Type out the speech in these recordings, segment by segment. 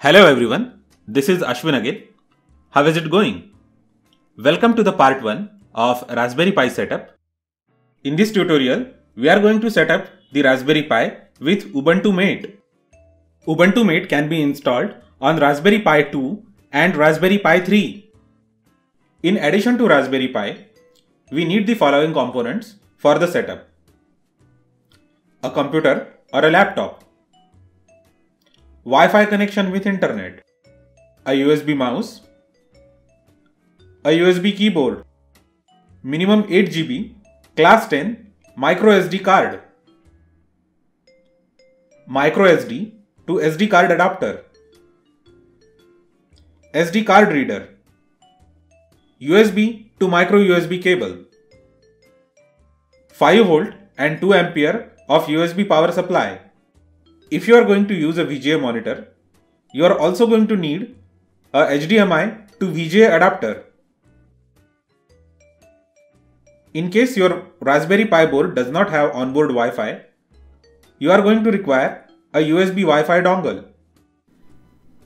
Hello everyone, this is Ashwin again. How is it going? Welcome to the part 1 of Raspberry Pi setup. In this tutorial, we are going to set up the Raspberry Pi with Ubuntu Mate. Ubuntu Mate can be installed on Raspberry Pi 2 and Raspberry Pi 3. In addition to Raspberry Pi, we need the following components for the setup: a computer or a laptop, Wi-Fi connection with internet, a USB mouse, a USB keyboard, minimum 8 GB, class 10 micro SD card, micro SD to SD card adapter, SD card reader, USB to micro USB cable, 5 volt and 2 ampere of USB power supply. If you are going to use a VGA monitor, you are also going to need a HDMI to VGA adapter. In case your Raspberry Pi board does not have onboard Wi-Fi, you are going to require a USB Wi-Fi dongle.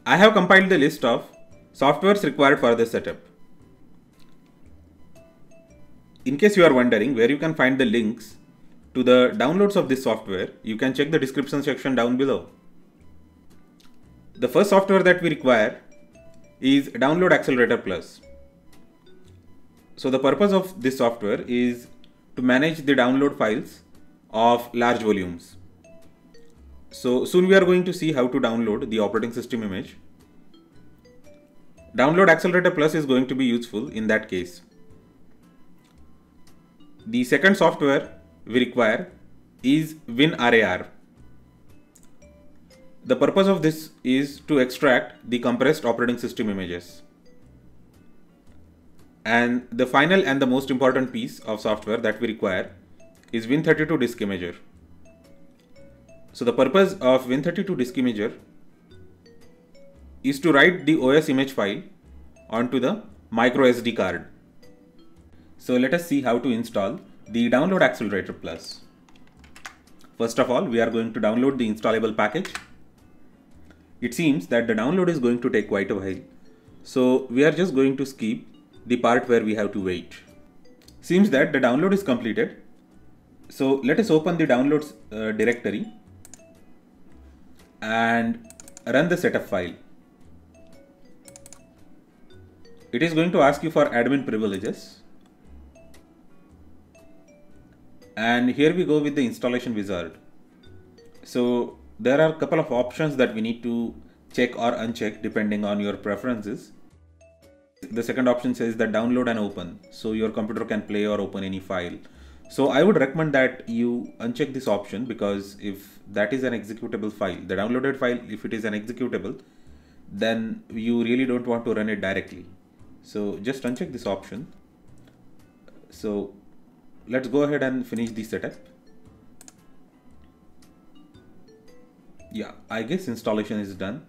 I have compiled the list of softwares required for this setup. In case you are wondering where you can find the links to the downloads of this software, you can check the description section down below. The first software that we require is Download Accelerator Plus. So the purpose of this software is to manage the download files of large volumes. So soon we are going to see how to download the operating system image. Download Accelerator Plus is going to be useful in that case. The second software we require is WinRAR. The purpose of this is to extract the compressed operating system images. And the final and the most important piece of software that we require is Win32 Disk Imager. So the purpose of Win32 Disk Imager is to write the OS image file onto the micro SD card. So let us see how to install the Download Accelerator Plus. First of all, we are going to download the installable package. It seems that the download is going to take quite a while, so we are just going to skip the part where we have to wait. Seems that the download is completed, so let us open the downloads directory and run the setup file. It is going to ask you for admin privileges. And here we go with the installation wizard. So there are a couple of options that we need to check or uncheck depending on your preferences. The second option says that download and open, so your computer can play or open any file. So I would recommend that you uncheck this option, because if that is an executable file, the downloaded file, if it is an executable, then you really don't want to run it directly. So just uncheck this option. So let's go ahead and finish the setup. Yeah, I guess installation is done.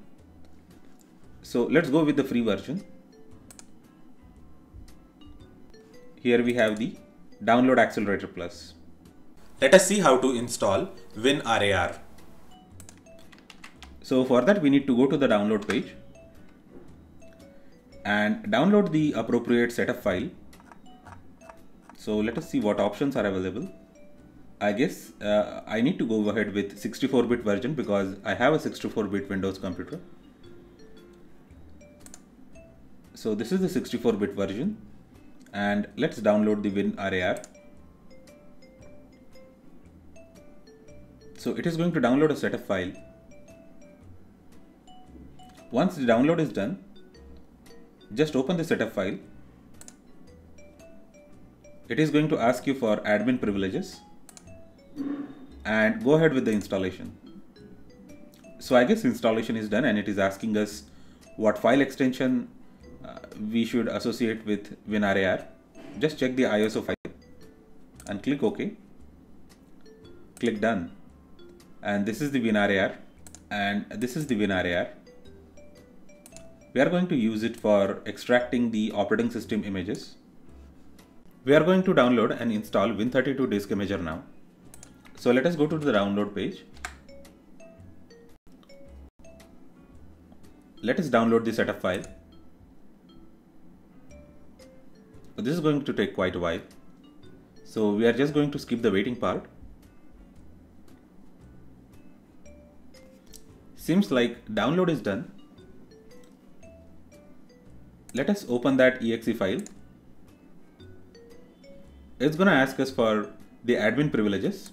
So let's go with the free version. Here we have the Download Accelerator Plus. Let us see how to install WinRAR. So for that we need to go to the download page and download the appropriate setup file. So let us see what options are available. I guess I need to go ahead with 64-bit version because I have a 64-bit Windows computer. So this is the 64-bit version, and let's download the WinRAR. So it is going to download a setup file. Once the download is done, just open the setup file. It is going to ask you for admin privileges and go ahead with the installation. So I guess installation is done, and it is asking us what file extension we should associate with WinRAR. Just check the ISO file and click OK. Click done. And this is the WinRAR, and this is the WinRAR. We are going to use it for extracting the operating system images. We are going to download and install Win32 Disk Imager now. So let us go to the download page. Let us download the setup file. This is going to take quite a while, so we are just going to skip the waiting part. Seems like download is done. Let us open that exe file. It's gonna ask us for the admin privileges,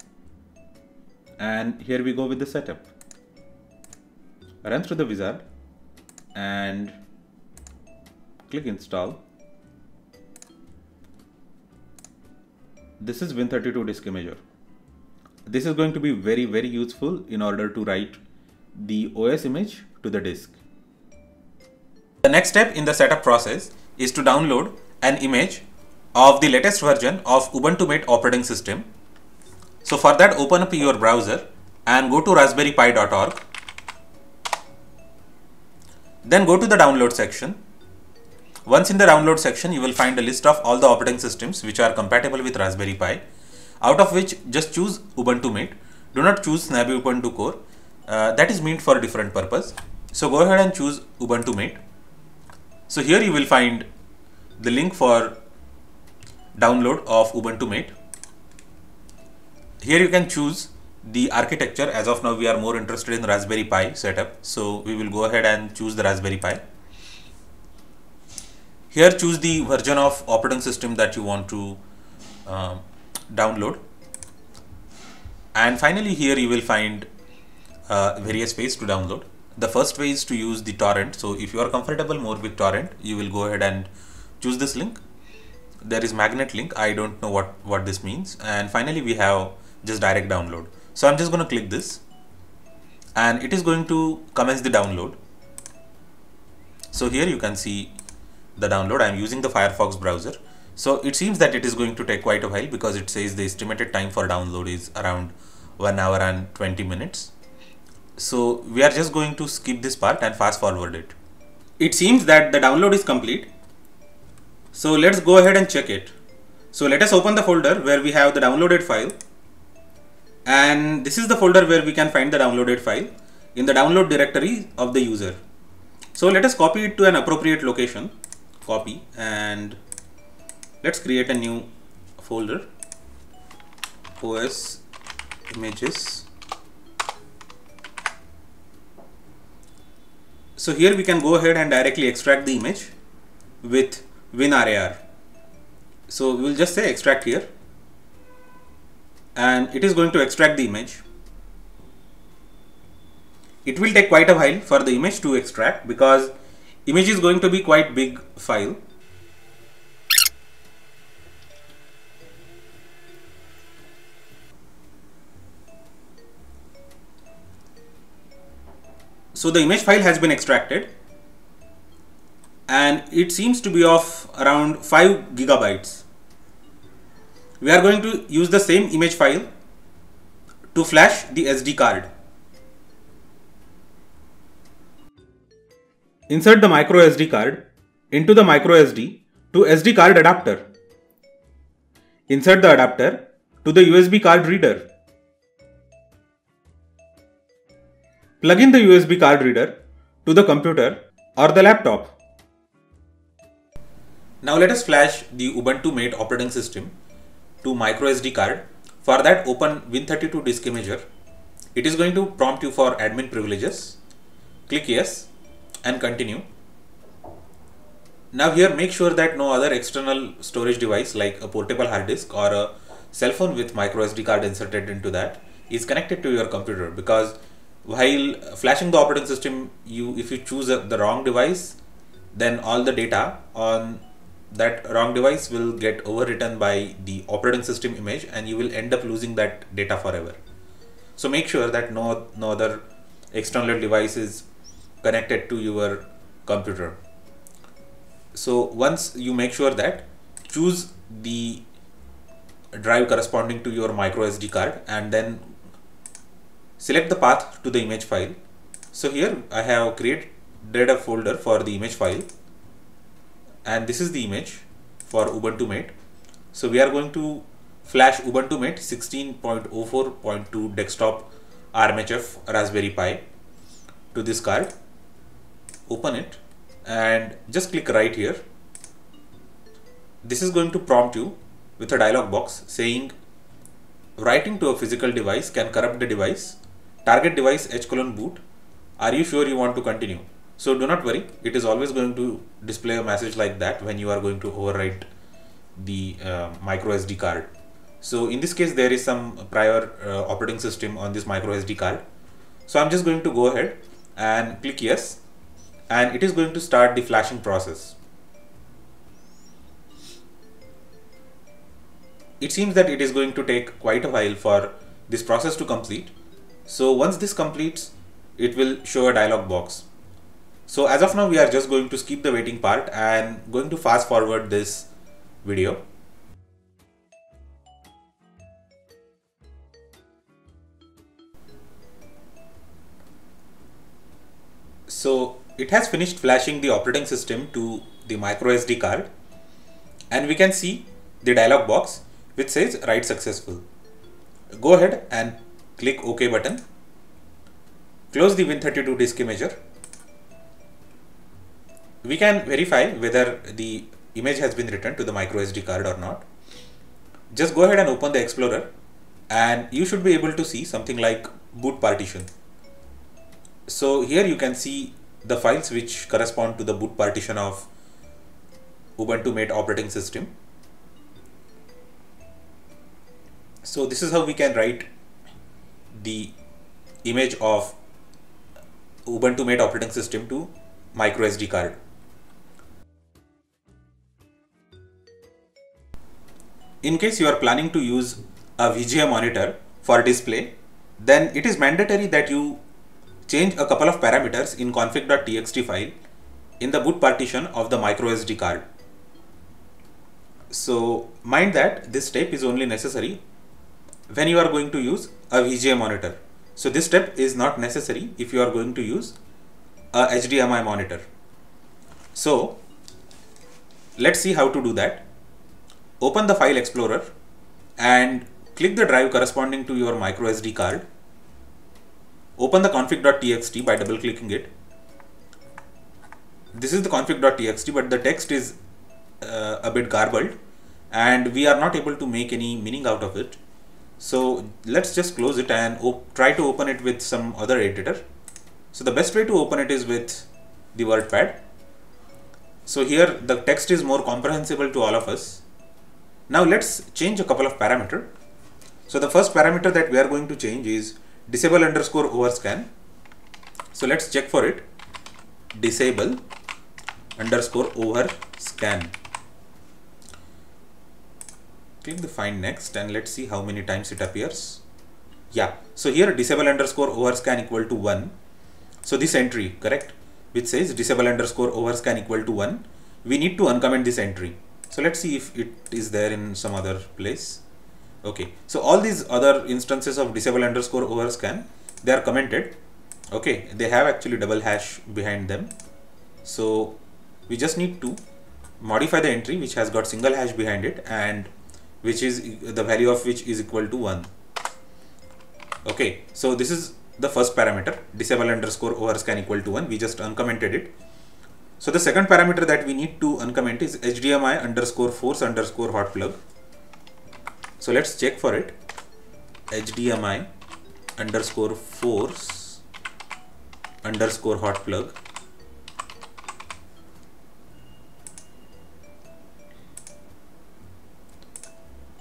and here we go with the setup. Run through the wizard and click install. This is Win32 disk imager. This is going to be very useful in order to write the OS image to the disk. The next step in the setup process is to download an image of the latest version of Ubuntu Mate operating system. So for that, open up your browser and go to raspberrypi.org. Then go to the download section. Once in the download section, you will find a list of all the operating systems which are compatible with Raspberry Pi, out of which just choose Ubuntu Mate. Do not choose Snappy Ubuntu Core. That is meant for a different purpose. So go ahead and choose Ubuntu Mate. So here you will find the link for download of Ubuntu Mate. Here you can choose the architecture. As of now, we are more interested in Raspberry Pi setup, so we will go ahead and choose the Raspberry Pi. Here choose the version of operating system that you want to download, and finally here you will find various ways to download. The first way is to use the torrent. So if you are comfortable more with torrent, you will go ahead and choose this link. There is magnet link. I don't know what this means. And finally we have just direct download. So I'm just going to click this and it is going to commence the download. So here you can see the download. I'm using the Firefox browser. So it seems that it is going to take quite a while because it says the estimated time for download is around 1 hour and 20 minutes. So we are just going to skip this part and fast forward it. It seems that the download is complete. So let's go ahead and check it. So let us open the folder where we have the downloaded file. And this is the folder where we can find the downloaded file in the download directory of the user. So let us copy it to an appropriate location. Copy, and let's create a new folder, OS images. So here we can go ahead and directly extract the image with WinRAR. So we will just say extract here, and it is going to extract the image. It will take quite a while for the image to extract because image is going to be quite big file. So the image file has been extracted and it seems to be of around 5 gigabytes. We are going to use the same image file to flash the SD card. Insert the micro SD card into the micro SD to SD card adapter. Insert the adapter to the USB card reader. Plug in the USB card reader to the computer or the laptop. Now let us flash the Ubuntu Mate operating system to micro SD card. For that, open Win32 disk imager. It is going to prompt you for admin privileges. Click yes and continue. Now here make sure that no other external storage device like a portable hard disk or a cell phone with micro SD card inserted into that is connected to your computer, because while flashing the operating system, if you choose the wrong device, then all the data on that wrong device will get overwritten by the operating system image and you will end up losing that data forever. So make sure that no other external device is connected to your computer. So once you make sure that, choose the drive corresponding to your micro SD card and then select the path to the image file. So here I have created a folder for the image file, and this is the image for Ubuntu Mate. So we are going to flash Ubuntu Mate 16.04.2 desktop RMHF Raspberry Pi to this card. open it and just click right here. This is going to prompt you with a dialog box saying writing to a physical device can corrupt the device. Target device h:boot. Are you sure you want to continue? So do not worry, it is always going to display a message like that when you are going to overwrite the micro SD card. So in this case, there is some prior operating system on this micro SD card. So I'm just going to go ahead and click yes, and it is going to start the flashing process. It seems that it is going to take quite a while for this process to complete. So once this completes, it will show a dialog box. So as of now, we are just going to skip the waiting part and going to fast forward this video. So it has finished flashing the operating system to the micro SD card, and we can see the dialog box which says write successful. Go ahead and click OK button. Close the Win32 disk imager. We can verify whether the image has been written to the micro SD card or not. Just go ahead and open the Explorer, and you should be able to see something like boot partition. So here you can see the files which correspond to the boot partition of Ubuntu Mate operating system. So this is how we can write the image of Ubuntu Mate operating system to micro SD card. In case you are planning to use a VGA monitor for display, then it is mandatory that you change a couple of parameters in config.txt file in the boot partition of the micro SD card. So mind that this step is only necessary when you are going to use a VGA monitor. So this step is not necessary if you are going to use a HDMI monitor. So let's see how to do that. Open the File Explorer and click the drive corresponding to your micro SD card. Open the config.txt by double clicking it. This is the config.txt, but the text is a bit garbled and we are not able to make any meaning out of it. So let's just close it and try to open it with some other editor. So the best way to open it is with the WordPad. So here the text is more comprehensible to all of us. Now let's change a couple of parameters. So the first parameter that we are going to change is disable_overscan. So let's check for it. Disable_overscan. Click the find next and let's see how many times it appears. Yeah, so here disable_overscan equal to 1. So this entry, correct, which says disable_overscan equal to 1, we need to uncomment this entry. So let's see if it is there in some other place. Okay, so all these other instances of disable_overscan, they are commented. Okay, they have actually double hash behind them. So we just need to modify the entry which has got single hash behind it and which is the value of which is equal to 1. Okay, so this is the first parameter, disable_overscan equal to 1. We just uncommented it. So the second parameter that we need to uncomment is HDMI_force_hotplug. So let's check for it. HDMI_force_hotplug.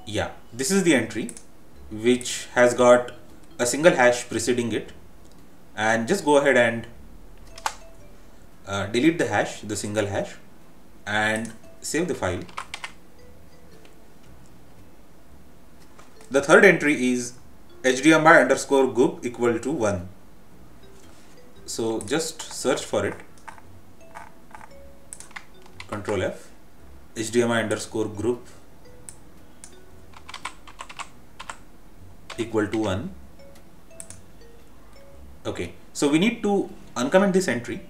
Yeah, this is the entry which has got a single hash preceding it, and just go ahead and delete the hash, the single hash, and save the file. The third entry is HDMI_group equal to 1. So just search for it. Control F. HDMI_group equal to 1. Okay, so we need to uncomment this entry.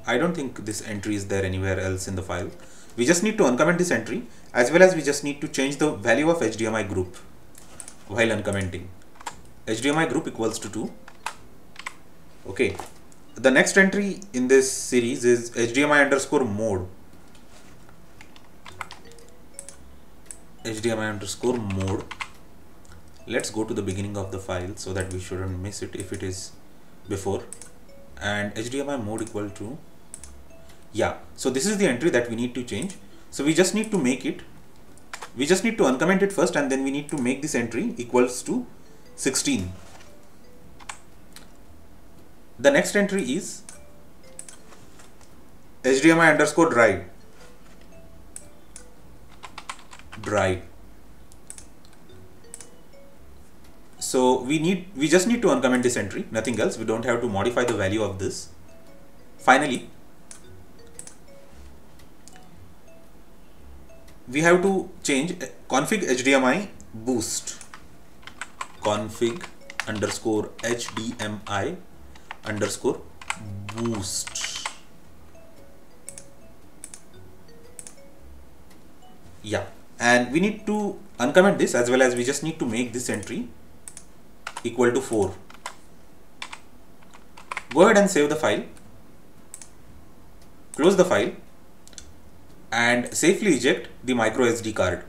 I don't think this entry is there anywhere else in the file. We just need to uncomment this entry, as well as we just need to change the value of HDMI group while uncommenting. HDMI group equals to 2. Okay, the next entry in this series is HDMI underscore mode. HDMI underscore mode. Let's go to the beginning of the file so that we shouldn't miss it if it is before. And HDMI mode equal to, yeah, so this is the entry that we need to change. So we just need to make it, we just need to uncomment it first, and then we need to make this entry equals to 16. The next entry is HDMI underscore drive. So we just need to uncomment this entry, nothing else. We don't have to modify the value of this. Finally, we have to change config HDMI boost. Config underscore HDMI underscore boost. Yeah, and we need to uncomment this, as well as we just need to make this entry equal to 4. Go ahead and save the file, close the file, and safely eject the micro SD card.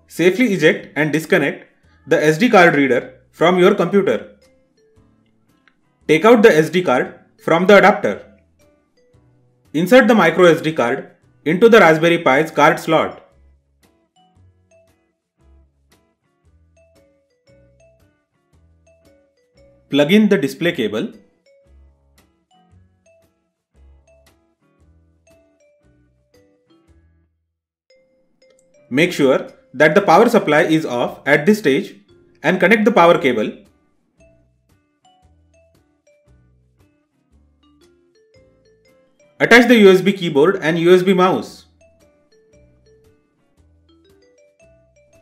Safely eject and disconnect the SD card reader from your computer. Take out the SD card from the adapter. Insert the micro SD card into the Raspberry Pi's card slot. Plug in the display cable. Make sure that the power supply is off at this stage and connect the power cable. Attach the USB keyboard and USB mouse.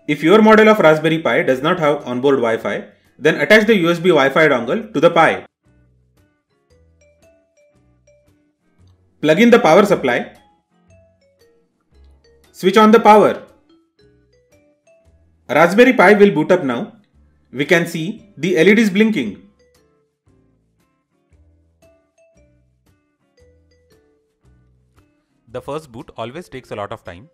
If your model of Raspberry Pi does not have onboard Wi-Fi, then attach the USB Wi-Fi dongle to the Pi. Plug in the power supply. Switch on the power. Raspberry Pi will boot up now. We can see the LEDs blinking. The first boot always takes a lot of time.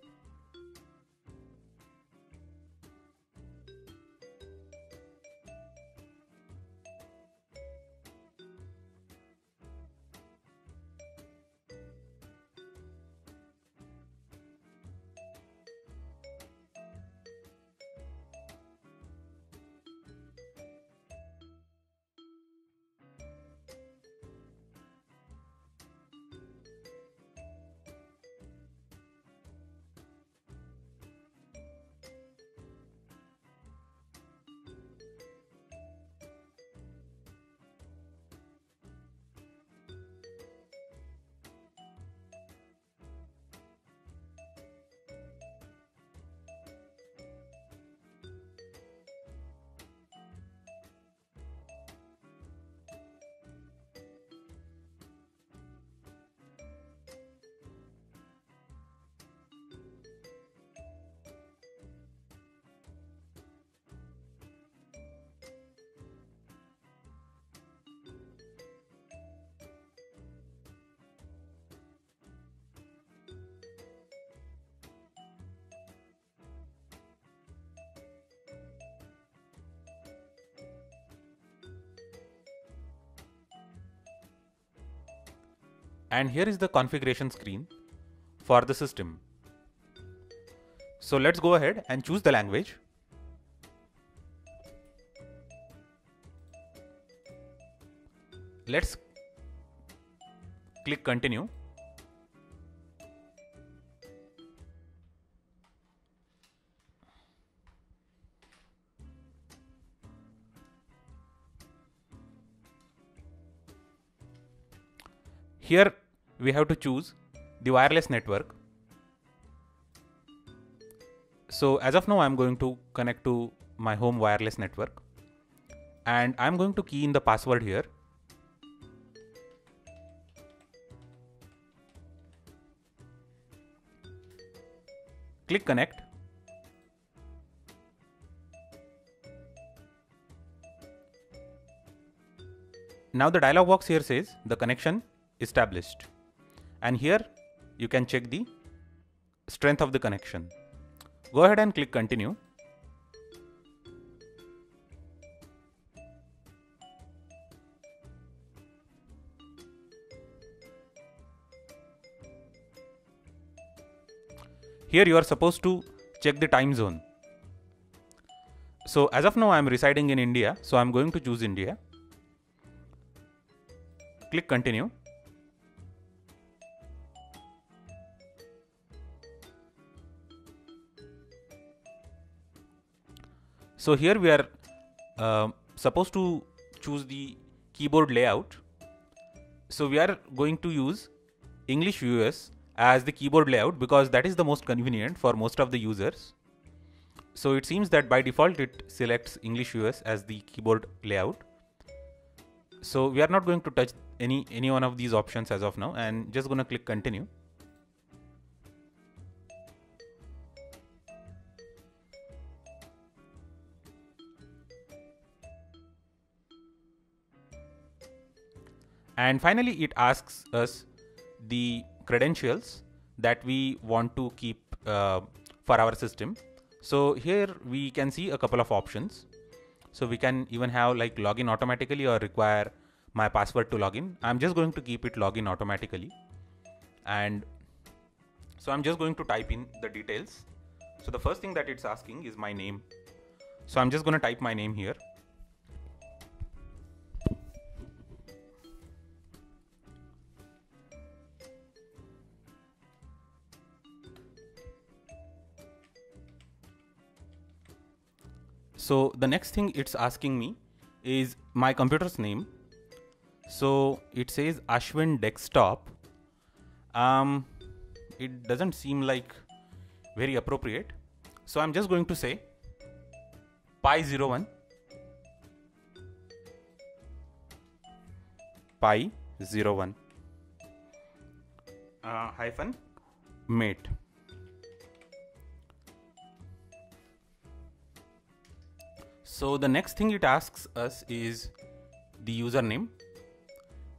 And here is the configuration screen for the system. So let's go ahead and choose the language. Let's click continue. Here we have to choose the wireless network. So as of now, I'm going to connect to my home wireless network, and I'm going to key in the password here. Click connect. now the dialog box here says the connection established, and here you can check the strength of the connection. Go ahead and click continue. Here you are supposed to check the time zone. So as of now I am residing in India, so I am going to choose India. Click continue. So here we are supposed to choose the keyboard layout. So we are going to use English US as the keyboard layout because that is the most convenient for most of the users. So it seems that by default it selects English US as the keyboard layout. So we are not going to touch any one of these options as of now, and just gonna click continue. And finally it asks us the credentials that we want to keep for our system. So here we can see a couple of options. So we can even have like login automatically or require my password to login. I'm just going to keep it login automatically. And so I'm just going to type in the details. So the first thing that it's asking is my name. So I'm just going to type my name here. So the next thing it's asking me is my computer's name. So it says Ashwin Desktop. It doesn't seem like very appropriate. So I'm just going to say Pi01 Pi01 hyphen mate. So the next thing it asks us is the username.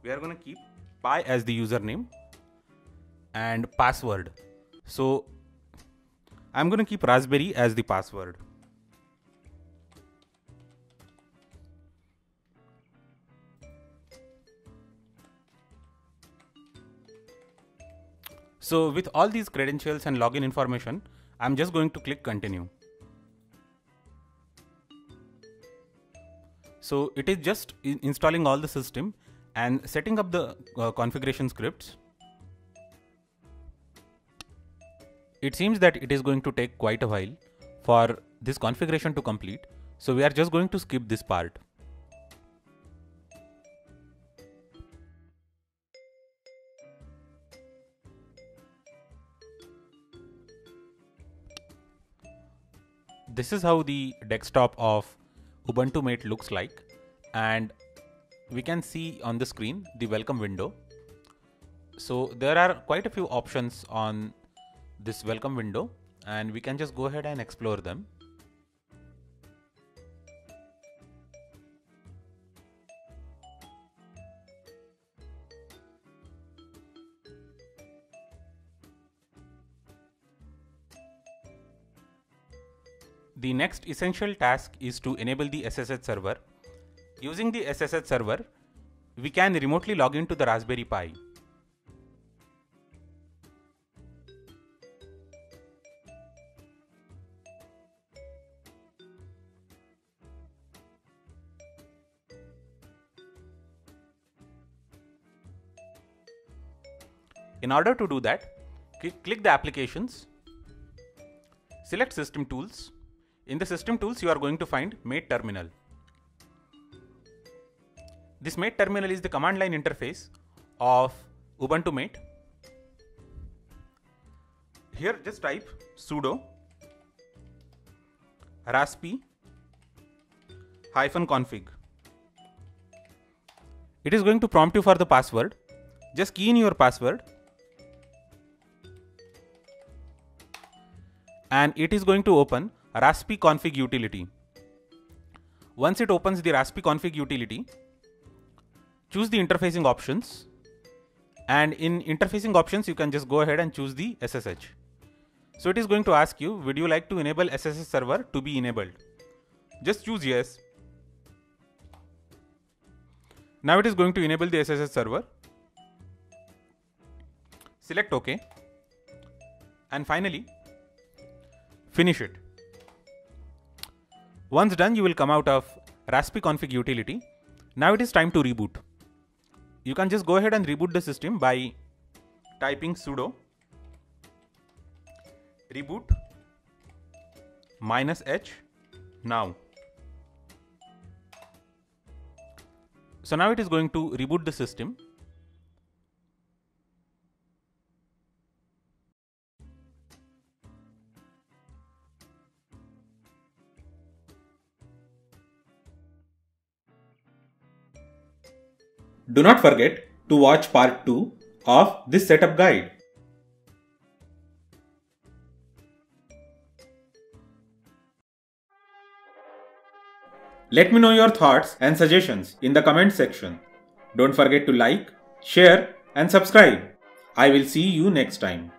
We are going to keep Pi as the username and password. So I'm going to keep Raspberry as the password. So with all these credentials and login information, I'm just going to click continue. So it is just installing all the system and setting up the configuration scripts. It seems that it is going to take quite a while for this configuration to complete. So we are just going to skip this part. This is how the desktop of Ubuntu Mate looks like, and we can see on the screen the welcome window. So there are quite a few options on this welcome window, and we can just go ahead and explore them. The next essential task is to enable the SSH server. Using the SSH server, we can remotely log into the Raspberry Pi. In order to do that, click the applications, select System Tools. In the System Tools, you are going to find Mate Terminal. This Mate Terminal is the command line interface of Ubuntu Mate. Here just type sudo raspi -config. It is going to prompt you for the password. Just key in your password. And it is going to open Raspi config utility. Once it opens the Raspi config utility, choose the interfacing options, and in interfacing options you can just go ahead and choose the SSH. So it is going to ask you, would you like to enable SSH server to be enabled? Just choose yes. Now it is going to enable the SSH server. Select OK, and finally finish it. Once done, you will come out of raspiconfig utility. Now it is time to reboot. You can just go ahead and reboot the system by typing sudo reboot -h now. So now it is going to reboot the system. Do not forget to watch part 2 of this setup guide. Let me know your thoughts and suggestions in the comment section. Don't forget to like, share and subscribe. I will see you next time.